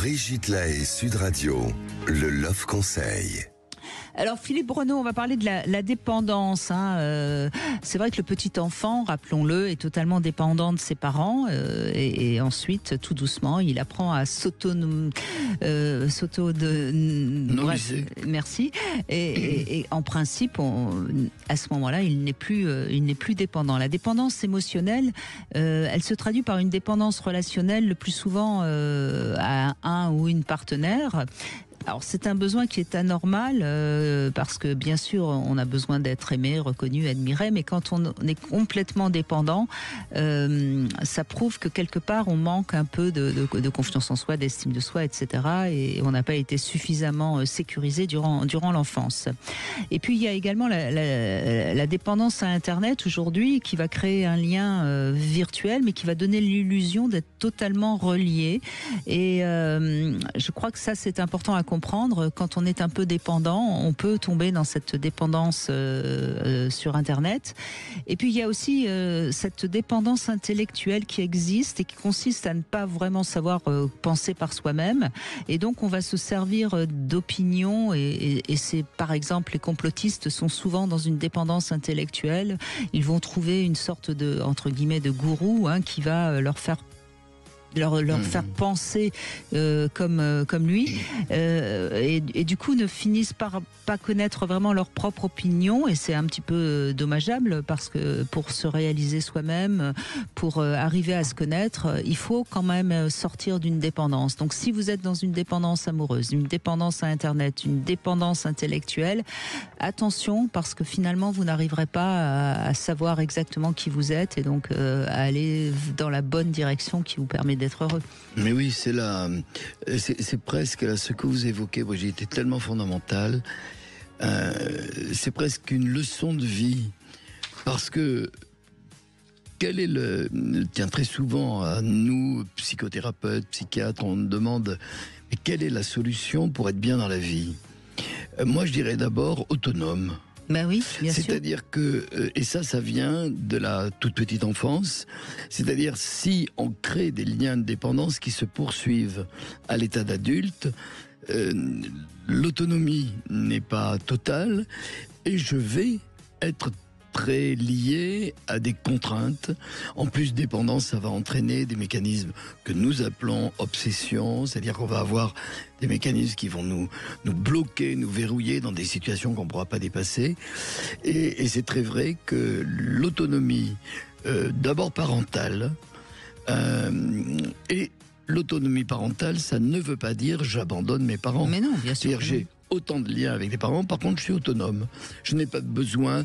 Brigitte Lahaie, Sud Radio, le Love Conseil. Alors Philippe Breneau, on va parler de la dépendance. C'est vrai que le petit enfant, rappelons-le, est totalement dépendant de ses parents et ensuite, tout doucement, il apprend à merci. Et en principe, à ce moment-là, il n'est plus dépendant. La dépendance émotionnelle, elle se traduit par une dépendance relationnelle, le plus souvent à un ou une partenaire. Alors c'est un besoin qui est anormal parce que bien sûr on a besoin d'être aimé, reconnu, admiré, mais quand on est complètement dépendant, ça prouve que quelque part on manque un peu de confiance en soi, d'estime de soi, etc. Et on n'a pas été suffisamment sécurisé durant l'enfance. Et puis il y a également la dépendance à Internet aujourd'hui qui va créer un lien virtuel, mais qui va donner l'illusion d'être totalement relié. Et je crois que ça c'est important à comprendre. Quand on est un peu dépendant, on peut tomber dans cette dépendance sur Internet. Et puis il y a aussi cette dépendance intellectuelle qui existe et qui consiste à ne pas vraiment savoir penser par soi-même. Et donc on va se servir d'opinions et c'est par exemple les complotistes sont souvent dans une dépendance intellectuelle. Ils vont trouver une sorte de, entre guillemets, de gourou qui va leur faire faire penser comme lui et du coup ne finissent par pas connaître vraiment leur propre opinion, et c'est un petit peu dommageable parce que pour se réaliser soi-même, pour arriver à se connaître, il faut quand même sortir d'une dépendance. Donc si vous êtes dans une dépendance amoureuse, une dépendance à Internet, une dépendance intellectuelle, attention, parce que finalement vous n'arriverez pas à savoir exactement qui vous êtes et donc à aller dans la bonne direction qui vous permet d'être heureux. Mais oui, c'est presque là, ce que vous évoquez, Brigitte, est tellement fondamental. C'est presque une leçon de vie, parce que tiens, très souvent à nous, psychothérapeutes, psychiatres, on demande mais quelle est la solution pour être bien dans la vie. Moi, je dirais d'abord autonome. Ben oui, bien sûr. C'est-à-dire que, et ça vient de la toute petite enfance, c'est-à-dire si on crée des liens de dépendance qui se poursuivent à l'état d'adulte, l'autonomie n'est pas totale et je vais être très lié à des contraintes. En plus, dépendance, ça va entraîner des mécanismes que nous appelons obsession, c'est-à-dire qu'on va avoir des mécanismes qui vont nous bloquer, nous verrouiller dans des situations qu'on ne pourra pas dépasser. Et c'est très vrai que l'autonomie, d'abord parentale, et l'autonomie parentale, ça ne veut pas dire j'abandonne mes parents. Mais non, bien sûr. C'est-à-dire j'ai autant de liens avec les parents, par contre je suis autonome. Je n'ai pas besoin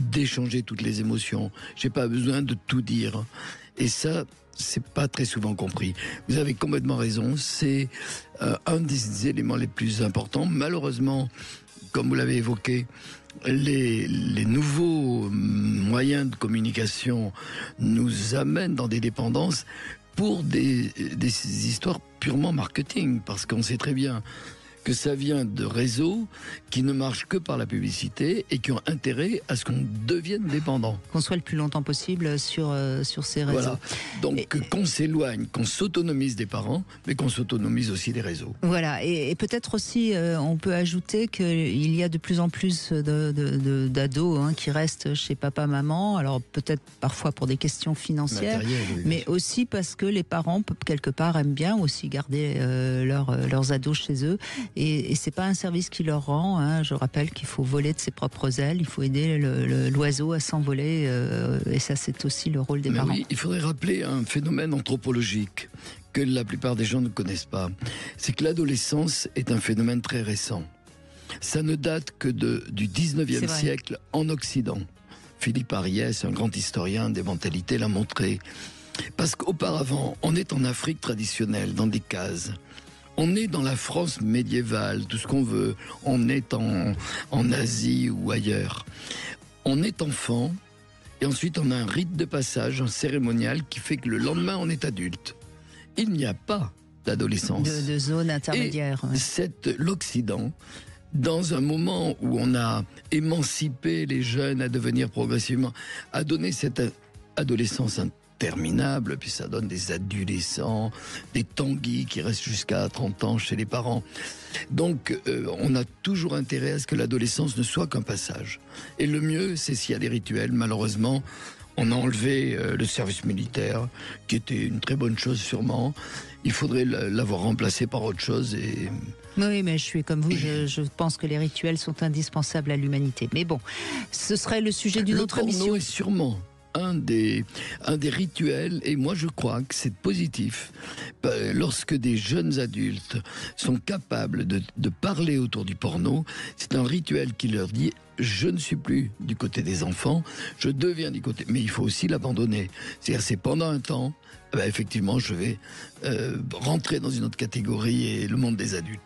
d'échanger toutes les émotions. J'ai pas besoin de tout dire. Et ça, c'est pas très souvent compris. Vous avez complètement raison. C'est un des éléments les plus importants. Malheureusement, comme vous l'avez évoqué, les nouveaux moyens de communication nous amènent dans des dépendances pour des histoires purement marketing. Parce qu'on sait très bien que ça vient de réseaux qui ne marchent que par la publicité et qui ont intérêt à ce qu'on devienne dépendant. Qu'on soit le plus longtemps possible sur ces réseaux. Voilà. Donc qu'on s'éloigne, qu'on s'autonomise des parents, mais qu'on s'autonomise aussi des réseaux. Voilà. Et peut-être aussi, on peut ajouter qu'il y a de plus en plus d'ados qui restent chez papa, maman. Alors peut-être parfois pour des questions financières, oui, mais aussi parce que les parents, quelque part, aiment bien aussi garder leurs ados chez eux. Et c'est pas un service qui leur rend. Je rappelle qu'il faut voler de ses propres ailes, il faut aider l'oiseau à s'envoler, et ça c'est aussi le rôle des parents. Oui, il faudrait rappeler un phénomène anthropologique que la plupart des gens ne connaissent pas. C'est que l'adolescence est un phénomène très récent. Ça ne date que du 19e siècle en Occident. Philippe Ariès, un grand historien des mentalités, l'a montré. Parce qu'auparavant, on est en Afrique traditionnelle, dans des cases. On est dans la France médiévale, tout ce qu'on veut. On est en Asie ou ailleurs. On est enfant, et ensuite on a un rite de passage, un cérémonial qui fait que le lendemain on est adulte. Il n'y a pas d'adolescence. De zone intermédiaire. Et c'est l'Occident, dans un moment où on a émancipé les jeunes à devenir progressivement, a donné cette adolescence interminables, puis ça donne des adolescents, des tanguis qui restent jusqu'à 30 ans chez les parents. Donc on a toujours intérêt à ce que l'adolescence ne soit qu'un passage. Et le mieux, c'est s'il y a des rituels. Malheureusement, on a enlevé le service militaire, qui était une très bonne chose sûrement. Il faudrait l'avoir remplacé par autre chose. Oui, mais je suis comme vous, je pense que les rituels sont indispensables à l'humanité. Mais bon, ce serait le sujet d'une autre émission. Le porno est sûrement un des rituels, et moi je crois que c'est positif. Lorsque des jeunes adultes sont capables de parler autour du porno, c'est un rituel qui leur dit: je ne suis plus du côté des enfants, je deviens du côté... Mais il faut aussi l'abandonner. C'est-à-dire, c'est pendant un temps, effectivement, je vais rentrer dans une autre catégorie, et le monde des adultes.